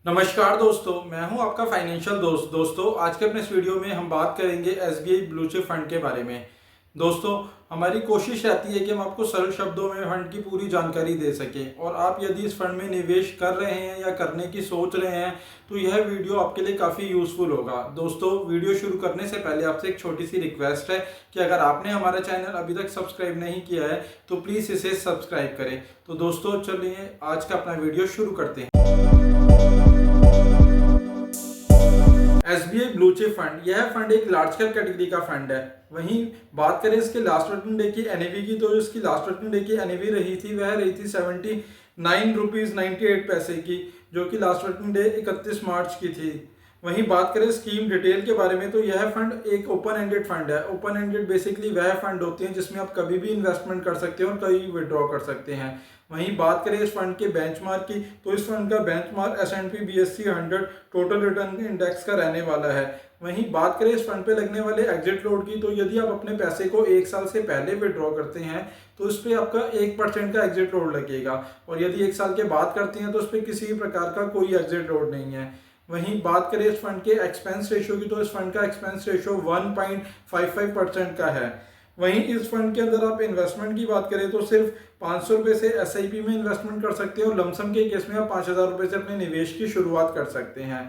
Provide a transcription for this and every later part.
नमस्कार दोस्तों, मैं हूं आपका फाइनेंशियल दोस्तों आज के अपने इस वीडियो में हम बात करेंगे एसबीआई ब्लू चिप फंड के बारे में। दोस्तों, हमारी कोशिश रहती है कि हम आपको सरल शब्दों में फंड की पूरी जानकारी दे सकें और आप यदि इस फंड में निवेश कर रहे हैं या करने की सोच रहे हैं तो यह वीडियो आपके लिए काफ़ी यूजफुल होगा। दोस्तों, वीडियो शुरू करने से पहले आपसे एक छोटी सी रिक्वेस्ट है कि अगर आपने हमारा चैनल अभी तक सब्सक्राइब नहीं किया है तो प्लीज़ इसे सब्सक्राइब करें। तो दोस्तों, चलिए आज का अपना वीडियो शुरू करते हैं। एसबीआई ब्लू चिप फंड, यह फंड एक लार्ज कैप कैटेगरी का फंड है। वहीं बात करें इसके लास्ट वर्किंग डे की एनएवी की, तो इसकी लास्ट वर्किंग डे की एनएवी रही थी वह रही थी 79 रुपीज़ 98 पैसे की, जो कि लास्ट वर्किंग डे 31 मार्च की थी। वहीं बात करें स्कीम डिटेल के बारे में, तो यह फंड एक ओपन एंडेड फंड है। ओपन एंडेड बेसिकली वह फंड होते हैं जिसमें आप कभी भी इन्वेस्टमेंट कर सकते हैं और कभी विड्रॉ कर सकते हैं। वहीं बात करें इस फंड के बेंचमार्क की, तो इस फंड का benchmark S&P BSE 100 total return index का रहने वाला है। वहीं बात करें इस फंड पे लगने वाले एग्जिट लोड की, तो यदि आप अपने पैसे को 1 साल से पहले विड्रॉ करते हैं तो इस पर आपका 1% का एग्जिट लोड लगेगा, और यदि 1 साल के बाद करते हैं तो इस पर किसी प्रकार का कोई एग्जिट लोड नहीं है। वहीं बात करें इस फंड के एक्सपेंस रेशियो की, तो इस फंड का एक्सपेंस रेशियो 1.55% का है। वहीं इस फंड के अंदर आप इन्वेस्टमेंट की बात करें तो सिर्फ 500 रुपये से एसआईपी में इन्वेस्टमेंट कर सकते हैं और लमसम के केस में आप 5000 रुपये से अपने निवेश की शुरुआत कर सकते हैं।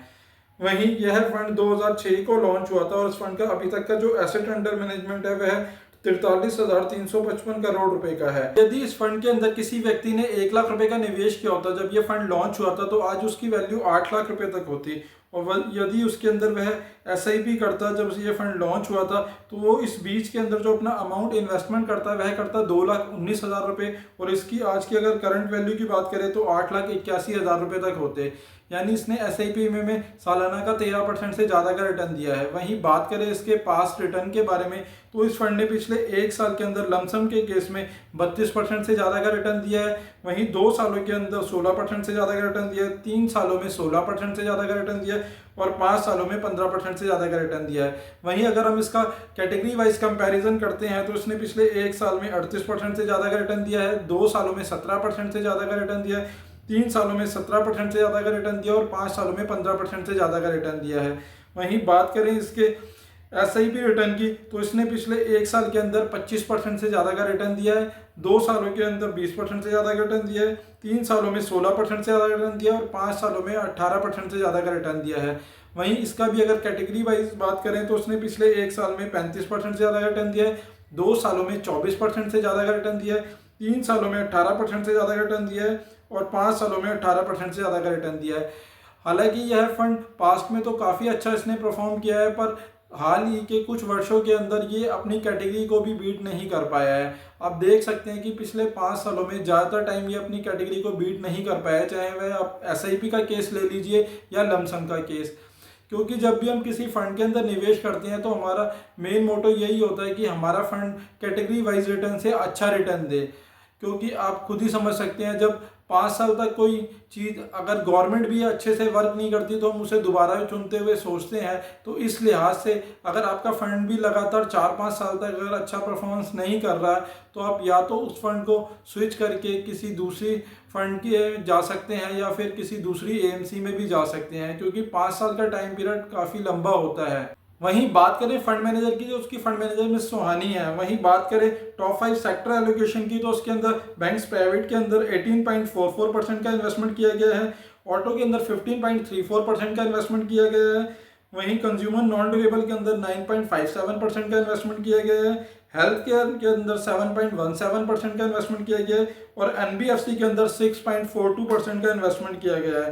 वहीं यह फंड 2006 को लॉन्च हुआ था और इस फंड का अभी तक का जो एसेट अंडर मैनेजमेंट है वह 43,355 करोड़ रुपए का है। यदि इस फंड के अंदर किसी व्यक्ति ने 1 लाख रुपए का निवेश किया होता जब यह फंड लॉन्च हुआ था, तो आज उसकी वैल्यू 8 लाख रुपए तक होती। और यदि उसके अंदर वह एसआईपी करता जब ये फंड लॉन्च हुआ था, तो वो इस बीच के अंदर जो अपना अमाउंट इन्वेस्टमेंट करता है वह करता 2,19,000 रुपये, और इसकी आज की अगर करंट वैल्यू की बात करें तो 8,81,000 रुपये तक होते। यानी इसने एसआईपी में सालाना का 13% से ज़्यादा का रिटर्न दिया है। वहीं बात करें इसके पास्ट रिटर्न के बारे में, तो इस फंड ने पिछले 1 साल के अंदर लमसम के केस में 32% से ज़्यादा का रिटर्न दिया है। वहीं 2 सालों के अंदर 16% से ज़्यादा का रिटर्न दिया है, 3 सालों में 16% से ज़्यादा का रिटर्न दिया है और 5 सालों में 15% से ज़्यादा का रिटर्न दिया है। वहीं अगर हम इसका कैटेगरी वाइज कंपैरिजन करते हैं तो इसने पिछले 1 साल में 38% से ज़्यादा का रिटर्न दिया है, 2 सालों में 17% से ज़्यादा का रिटर्न दिया है, 3 सालों में 17% से ज़्यादा का रिटर्न दिया और 5 सालों में 15% से ज़्यादा का रिटर्न दिया है। वहीं बात करें इसके एसआईपी रिटर्न की, तो इसने पिछले 1 साल के अंदर 25% से ज़्यादा का रिटर्न दिया है, 2 सालों के अंदर 20% से ज़्यादा का रिटर्न दिया है, 3 सालों में 16% से ज़्यादा रिटर्न दिया और 5 सालों में 18% से ज़्यादा का रिटर्न दिया है। वहीं इसका भी अगर कैटेगरी वाइज बात करें तो उसने पिछले 1 साल में 35% से ज़्यादा का रिटर्न दिया है, 2 सालों में 24% से ज़्यादा का रिटर्न दिया है, 3 सालों में 18% से ज़्यादा का रिटर्न दिया है और 5 सालों में 18% से ज़्यादा का रिटर्न दिया है। हालांकि यह फंड पास्ट में तो काफ़ी अच्छा इसने परफॉर्म किया है, पर हाल ही के कुछ वर्षों के अंदर ये अपनी कैटेगरी को भी बीट नहीं कर पाया है। आप देख सकते हैं कि पिछले 5 सालों में ज़्यादातर टाइम ये अपनी कैटेगरी को बीट नहीं कर पाया, चाहे वह आप एसआईपी का केस ले लीजिए या लमसम का केस। क्योंकि जब भी हम किसी फंड के अंदर निवेश करते हैं तो हमारा मेन मोटो यही होता है कि हमारा फंड कैटेगरी वाइज रिटर्न से अच्छा रिटर्न दे। क्योंकि आप खुद ही समझ सकते हैं, जब 5 साल तक कोई चीज़ अगर गवर्नमेंट भी अच्छे से वर्क नहीं करती तो हम उसे दोबारा चुनते हुए सोचते हैं। तो इस लिहाज से अगर आपका फंड भी लगातार 4-5 साल तक अगर अच्छा परफॉर्मेंस नहीं कर रहा है तो आप या तो उस फंड को स्विच करके किसी दूसरी फंड के जा सकते हैं या फिर किसी दूसरी एएमसी में भी जा सकते हैं, क्योंकि 5 साल का टाइम पीरियड काफ़ी लंबा होता है। वहीं बात करें फंड मैनेजर की, तो उसकी फंड मैनेजर मिस सुहानी है। वहीं बात करें टॉप 5 सेक्टर एलोकेशन की, तो उसके अंदर बैंक्स प्राइवेट के अंदर 18.44% का इन्वेस्टमेंट किया गया है, ऑटो के अंदर 15.34% का इन्वेस्टमेंट किया गया है, वहीं कंज्यूमर नॉन ड्यूरेबल के अंदर 9.57% का इन्वेस्टमेंट किया गया है, हेल्थ केयर के अंदर 7.17% का इन्वेस्टमेंट किया गया है और एनबीएफसी के अंदर 6.42% का इन्वेस्टमेंट किया गया है।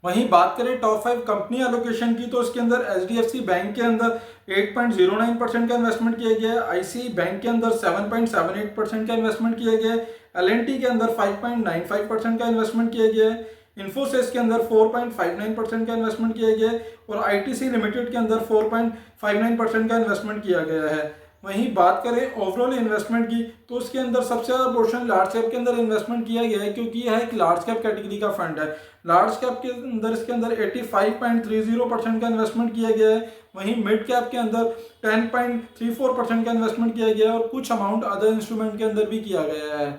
वहीं बात करें टॉप 5 कंपनी एलोकेशन की, तो इसके अंदर एचडीएफसी बैंक के अंदर 8.09% का इन्वेस्टमेंट किया गया है, आईसीआई बैंक के अंदर 7.78% का इन्वेस्टमेंट किया गया है, एलएनटी के अंदर 5.95% का इन्वेस्टमेंट किया गया है, इन्फोसिस के अंदर 4.59% का इन्वेस्टमेंट किया गया है और आईटीसी लिमिटेड के अंदर 4.59% का इन्वेस्टमेंट किया गया है। वहीं बात करें ओवरऑल इन्वेस्टमेंट की, तो उसके अंदर सबसे ज़्यादा पोर्शन लार्ज कैप के अंदर इन्वेस्टमेंट किया गया है, क्योंकि यह एक लार्ज कैप कैटेगरी का फंड है। लार्ज कैप के अंदर इसके अंदर 85.30% का इन्वेस्टमेंट किया गया है, वहीं मिड कैप के अंदर 10.34% का इन्वेस्टमेंट किया गया है और कुछ अमाउंट अदर इंस्ट्रूमेंट के अंदर भी किया गया है।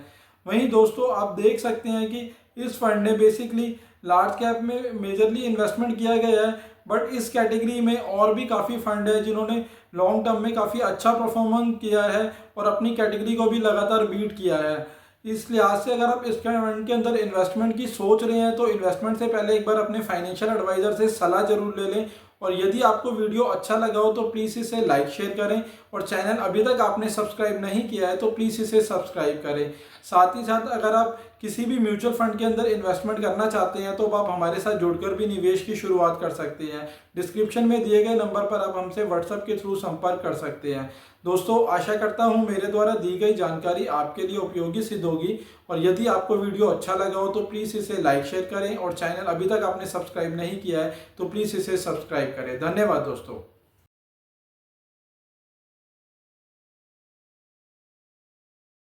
वहीं दोस्तों आप देख सकते हैं कि इस फंड ने बेसिकली लार्ज कैप में मेजरली इन्वेस्टमेंट किया गया है, बट इस कैटेगरी में और भी काफ़ी फंड है जिन्होंने लॉन्ग टर्म में काफ़ी अच्छा परफॉर्मेंस किया है और अपनी कैटेगरी को भी लगातार बीट किया है। इस लिहाज से अगर आप इस फंड के अंदर इन्वेस्टमेंट की सोच रहे हैं तो इन्वेस्टमेंट से पहले एक बार अपने फाइनेंशियल एडवाइजर से सलाह जरूर ले लें। और यदि आपको वीडियो अच्छा लगा हो तो प्लीज़ इसे लाइक शेयर करें, और चैनल अभी तक आपने सब्सक्राइब नहीं किया है तो प्लीज़ इसे सब्सक्राइब करें। साथ ही साथ अगर आप किसी भी म्यूचुअल फंड के अंदर इन्वेस्टमेंट करना चाहते हैं तो आप हमारे साथ जुड़कर भी निवेश की शुरुआत कर सकते हैं। डिस्क्रिप्शन में दिए गए नंबर पर आप हमसे व्हाट्सएप के थ्रू संपर्क कर सकते हैं। दोस्तों, आशा करता हूं मेरे द्वारा दी गई जानकारी आपके लिए उपयोगी सिद्ध होगी, और यदि आपको वीडियो अच्छा लगा हो तो प्लीज़ इसे लाइक शेयर करें, और चैनल अभी तक आपने सब्सक्राइब नहीं किया है तो प्लीज़ इसे सब्सक्राइब करें। धन्यवाद दोस्तों।